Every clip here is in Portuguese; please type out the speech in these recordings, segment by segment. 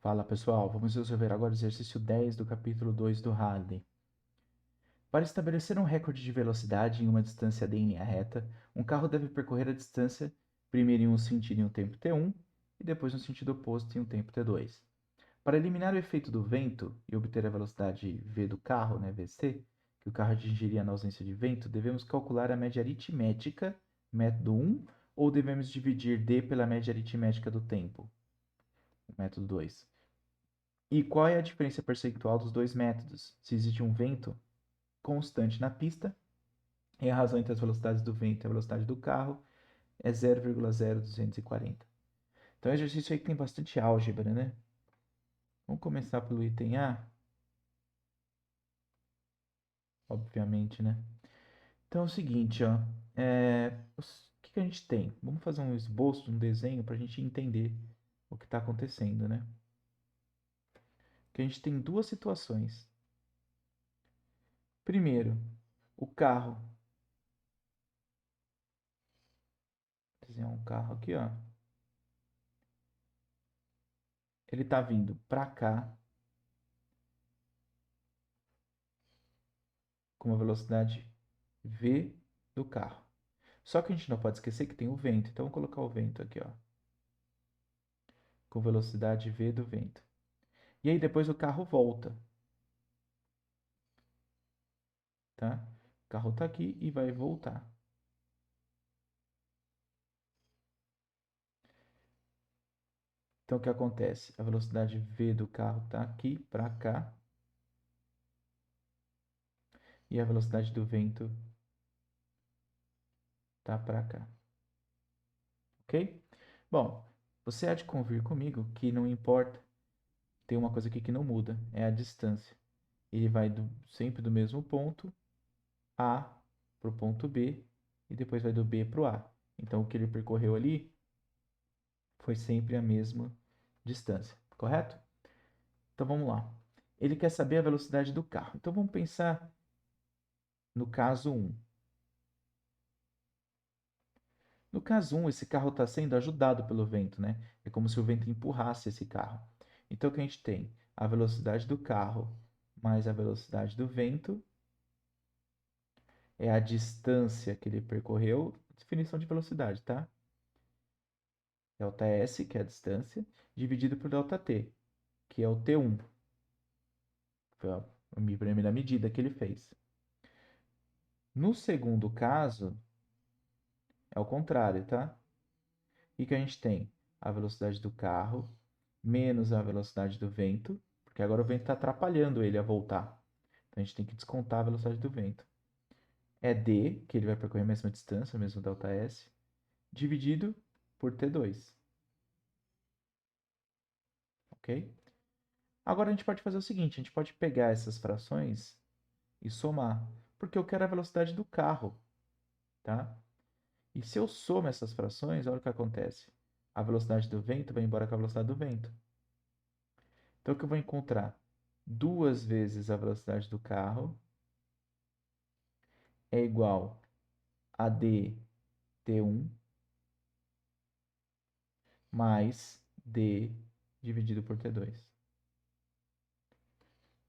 Fala pessoal, vamos resolver agora o exercício 10 do capítulo 2 do Halley. Para estabelecer um recorde de velocidade em uma distância d em linha reta, um carro deve percorrer a distância primeiro em um sentido em um tempo t1 e depois no sentido oposto em um tempo t2. Para eliminar o efeito do vento e obter a velocidade v do carro, né, vc, que o carro atingiria na ausência de vento, devemos calcular a média aritmética, método 1, ou devemos dividir d pela média aritmética do tempo, método 2. E qual é a diferença percentual dos dois métodos? Se existe um vento constante na pista, e a razão entre as velocidades do vento e a velocidade do carro é 0,0240. Então, é um exercício aí que tem bastante álgebra, né? Vamos começar pelo item A, obviamente, né? Então, é o seguinte, ó. O que a gente tem? Vamos fazer um esboço, um desenho, para a gente entender o que está acontecendo, né? Que a gente tem duas situações. Primeiro, o carro. Vou desenhar um carro aqui, ó. Ele está vindo para cá com uma velocidade v do carro. Só que a gente não pode esquecer que tem o vento, então vou colocar o vento aqui, ó, com velocidade v do vento. E aí depois o carro volta, tá? O carro está aqui e vai voltar. Então o que acontece? A velocidade v do carro está aqui para cá e a velocidade do vento está para cá. Ok? Bom, você há de convir comigo que não importa, tem uma coisa aqui que não muda, é a distância. Ele vai sempre do mesmo ponto A para o ponto B e depois vai do B para o A. Então, o que ele percorreu ali foi sempre a mesma distância, correto? Então, vamos lá. Ele quer saber a velocidade do carro. Então, vamos pensar no caso 1. No caso 1, esse carro está sendo ajudado pelo vento, né? É como se o vento empurrasse esse carro. Então, o que a gente tem? A velocidade do carro mais a velocidade do vento é a distância que ele percorreu, definição de velocidade, tá? Delta S, que é a distância, dividido por delta T, que é o T1. Foi a primeira medida que ele fez. No segundo caso, é o contrário, tá? E que a gente tem a velocidade do carro menos a velocidade do vento, porque agora o vento está atrapalhando ele a voltar. Então a gente tem que descontar a velocidade do vento. É D, que ele vai percorrer a mesma distância, o mesmo delta S, dividido por T2. Ok? Agora a gente pode fazer o seguinte, a gente pode pegar essas frações e somar, porque eu quero a velocidade do carro, tá? E se eu somo essas frações, olha o que acontece. A velocidade do vento vai embora com a velocidade do vento. Então, o que eu vou encontrar? Duas vezes a velocidade do carro é igual a dt1 mais d dividido por t2.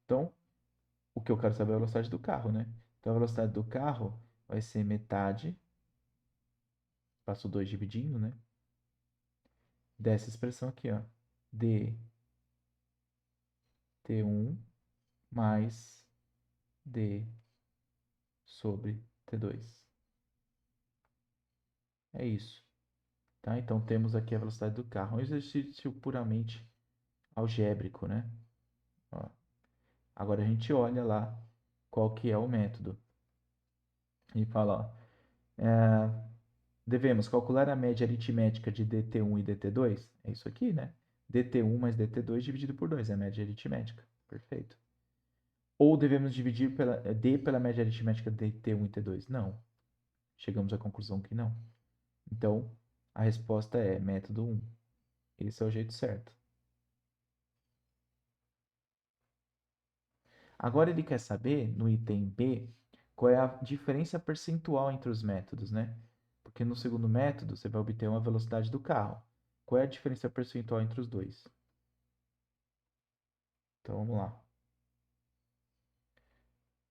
Então, o que eu quero saber é a velocidade do carro, né? Então, a velocidade do carro vai ser metade, passo 2 dividindo, né? Dessa expressão aqui, ó. dt1 mais d sobre t2. É isso. Tá? Então, temos aqui a velocidade do carro. Um exercício puramente algébrico, né? Ó. Agora, a gente olha lá qual que é o método. E fala, ó, devemos calcular a média aritmética de dt1 e dt2. É isso aqui, né? dt1 mais dt2 dividido por 2 é a média aritmética. Perfeito. Ou devemos dividir d pela média aritmética de t1 e t2? Não. Chegamos à conclusão que não. Então, a resposta é método 1. Esse é o jeito certo. Agora ele quer saber, no item B, qual é a diferença percentual entre os métodos, né? Porque no segundo método você vai obter uma velocidade do carro. Qual é a diferença percentual entre os dois? Então vamos lá.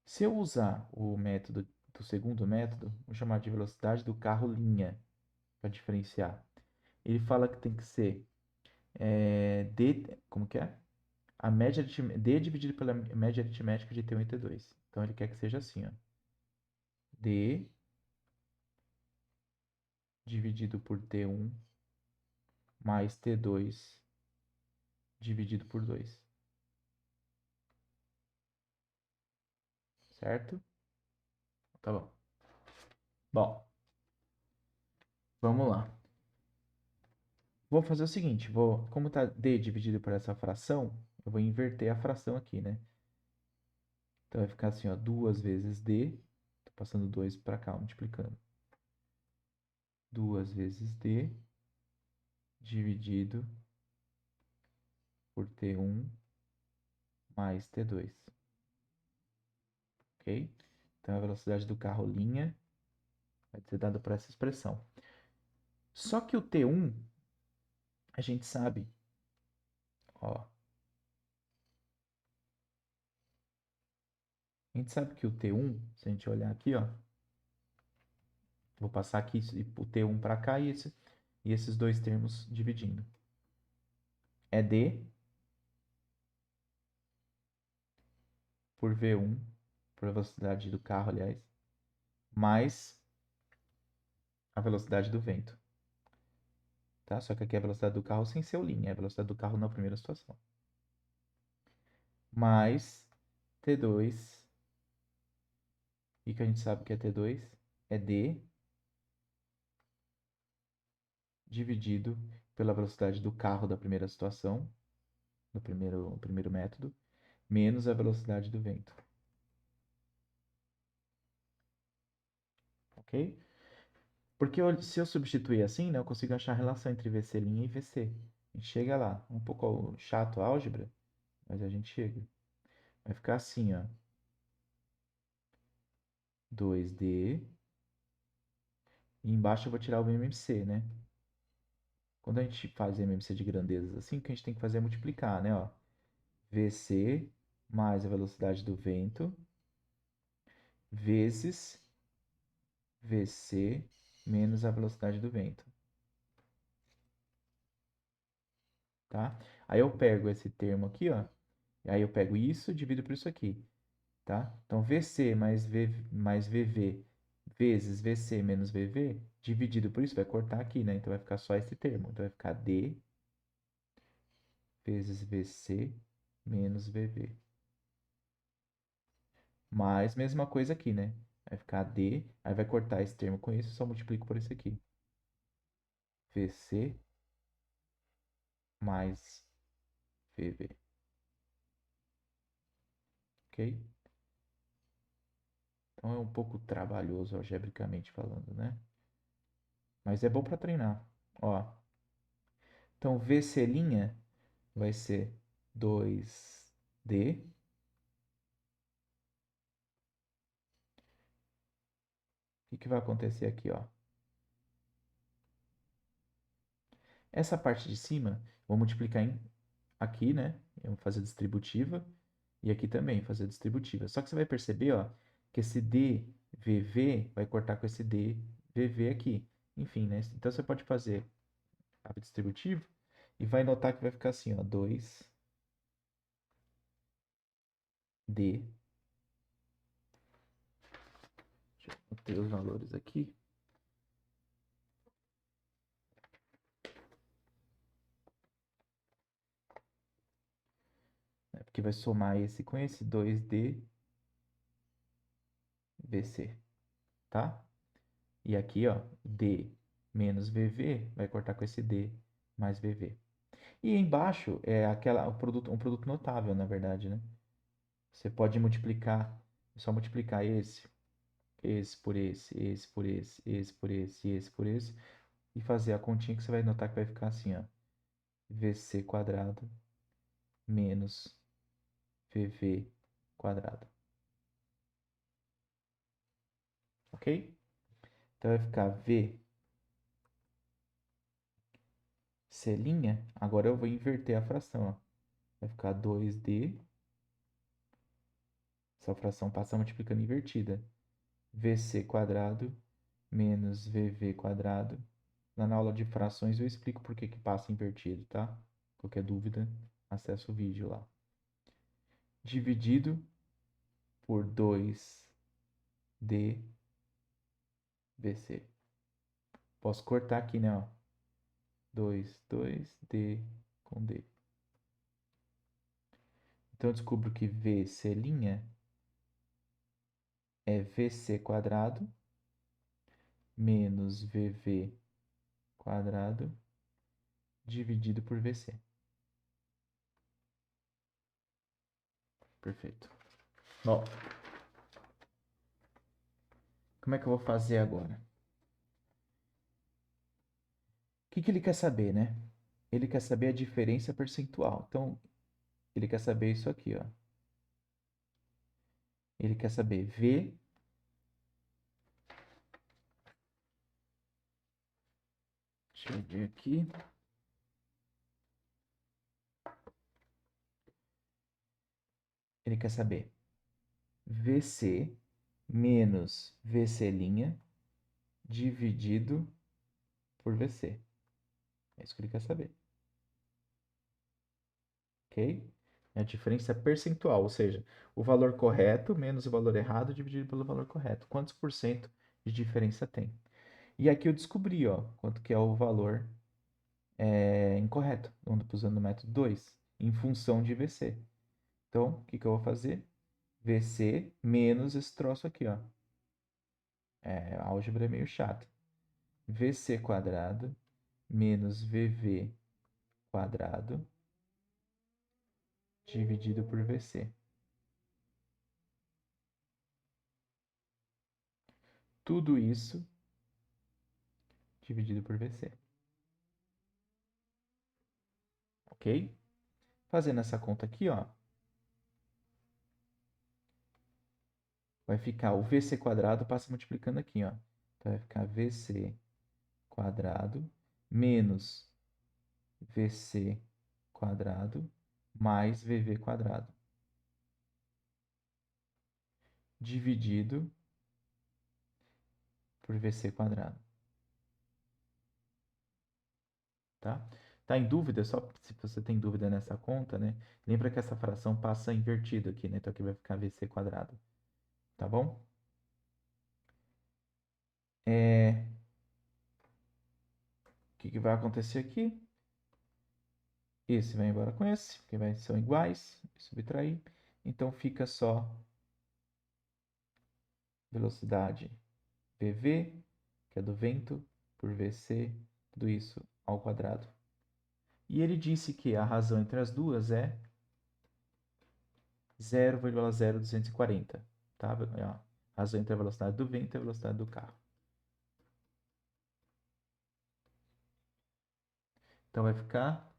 Se eu usar o método do segundo método, vou chamar de velocidade do carro linha, para diferenciar. Ele fala que tem que ser D, como que é? A média D dividido pela média aritmética de T1 e T2. Então ele quer que seja assim, ó. D dividido por T1 mais T2 dividido por 2. Certo? Tá bom. Bom, vamos lá. Vou fazer o seguinte, como tá D dividido por essa fração, eu vou inverter a fração aqui, né? Então vai ficar assim, ó, 2 vezes D, tô passando 2 para cá, multiplicando. 2 vezes D dividido por T1 mais T2, ok? Então a velocidade do carro linha vai ser dada por essa expressão. Só que o T1, a gente sabe, ó, a gente sabe que o T1, se a gente olhar aqui, ó, vou passar aqui o T1 para cá e esses dois termos dividindo. É D por V1, por velocidade do carro, aliás, mais a velocidade do vento. Tá? Só que aqui é a velocidade do carro sem ser o linha, é a velocidade do carro na primeira situação. Mais T2, e que a gente sabe que é T2, é D dividido pela velocidade do carro da primeira situação, no primeiro método, menos a velocidade do vento. Ok? Porque se eu substituir assim, né, eu consigo achar a relação entre VC' e VC. A gente chega lá. Um pouco chato a álgebra, mas a gente chega. Vai ficar assim, ó. 2D. E embaixo eu vou tirar o MMC, né? Quando a gente faz MMC de grandezas assim, o que a gente tem que fazer é multiplicar, né? Ó. VC mais a velocidade do vento vezes VC menos a velocidade do vento. Tá? Aí eu pego esse termo aqui, ó. Aí eu pego isso e divido por isso aqui. Tá? Então, VC mais VV vezes VC menos VV, dividido por isso, vai cortar aqui, né? Então, vai ficar só esse termo. Então, vai ficar D vezes VC menos VV. Mais, mesma coisa aqui, né? Vai ficar D, aí vai cortar esse termo com isso, só multiplico por esse aqui. VC mais VV. Ok? Então, é um pouco trabalhoso, algebricamente falando, né? Mas é bom para treinar. Ó, então, VC' vai ser 2D. O que vai acontecer aqui, ó? Essa parte de cima, vou multiplicar aqui, né? Eu vou fazer distributiva. E aqui também, fazer distributiva. Só que você vai perceber, ó, que esse DVV vai cortar com esse DVV aqui. Enfim, né? Então você pode fazer a distributiva e vai notar que vai ficar assim, ó, 2D Deixa eu ter os valores aqui. Né? Porque vai somar esse com esse 2DVC, tá? E aqui, ó, D menos VV vai cortar com esse D mais VV. E embaixo é um produto notável, na verdade, né? Você pode multiplicar, é só multiplicar esse por esse por esse por esse por esse, e fazer a continha que você vai notar que vai ficar assim, ó. VC quadrado menos VV quadrado. Ok? Então vai ficar V C', agora eu vou inverter a fração, ó. vai ficar 2D. Essa fração passa multiplicando invertida. VC quadrado menos VV quadrado. Lá na aula de frações eu explico por que que passa invertido, tá? Qualquer dúvida, acessa o vídeo lá. Dividido por 2D VC. Posso cortar aqui, né? Ó. 2D com D. Então eu descubro que VC' é VC quadrado menos VV quadrado dividido por VC. Perfeito. Bom, como é que eu vou fazer agora? O que que ele quer saber, né? Ele quer saber a diferença percentual. Então, ele quer saber isso aqui, ó. Ele quer saber V. Deixa eu ver aqui. Ele quer saber VC menos VC' dividido por VC. É isso que ele quer saber. Ok? É a diferença percentual, ou seja, o valor correto menos o valor errado dividido pelo valor correto. Quantos por cento de diferença tem? E aqui eu descobri, ó, quanto que é o valor incorreto, usando o método 2, em função de VC. Então, o que que eu vou fazer? VC menos esse troço aqui, ó. A álgebra é meio chata. VC quadrado menos VV quadrado dividido por VC. Tudo isso dividido por VC. Ok? Fazendo essa conta aqui, ó, vai ficar o VC quadrado, passa multiplicando aqui, ó. Então, vai ficar VC quadrado menos VC quadrado mais VV quadrado dividido por VC quadrado. Tá? Tá em dúvida? Só se você tem dúvida nessa conta, né? Lembra que essa fração passa invertido aqui, né? Então aqui vai ficar VC quadrado. Tá bom? O que que vai acontecer aqui? Esse vai embora com esse, porque são iguais, subtrair. Então fica só velocidade VV, que é do vento, por VC, tudo isso ao quadrado. E ele disse que a razão entre as duas é 0,0240, tá? A razão entre a velocidade do vento e a velocidade do carro. Então vai ficar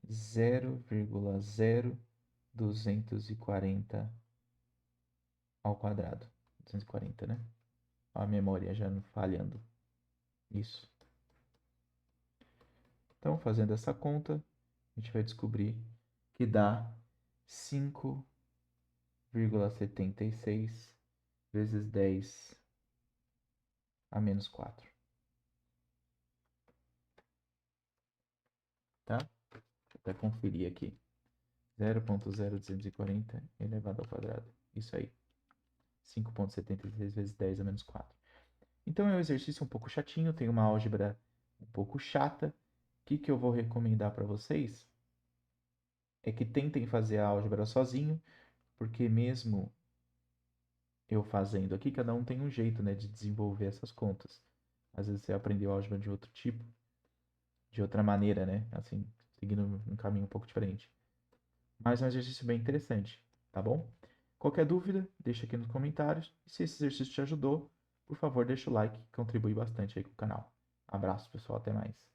0,0240 ao quadrado. 240, né? Ó, a memória já não falhando. Isso. Então, fazendo essa conta, a gente vai descobrir que dá 5,76 vezes 10 a menos 4. Tá? Vou até conferir aqui. 0,0240 elevado ao quadrado. Isso aí. 5,76 vezes 10 a menos 4. Então é um exercício um pouco chatinho, tem uma álgebra um pouco chata. O que que eu vou recomendar para vocês é que tentem fazer a álgebra sozinho, porque mesmo eu fazendo aqui, cada um tem um jeito, né, de desenvolver essas contas. Às vezes você aprendeu álgebra de outro tipo, de outra maneira, né, assim, seguindo um caminho um pouco diferente. Mas é um exercício bem interessante, tá bom? Qualquer dúvida, deixa aqui nos comentários. E se esse exercício te ajudou, por favor, deixa o like, que contribui bastante aí com o canal. Abraço, pessoal, até mais.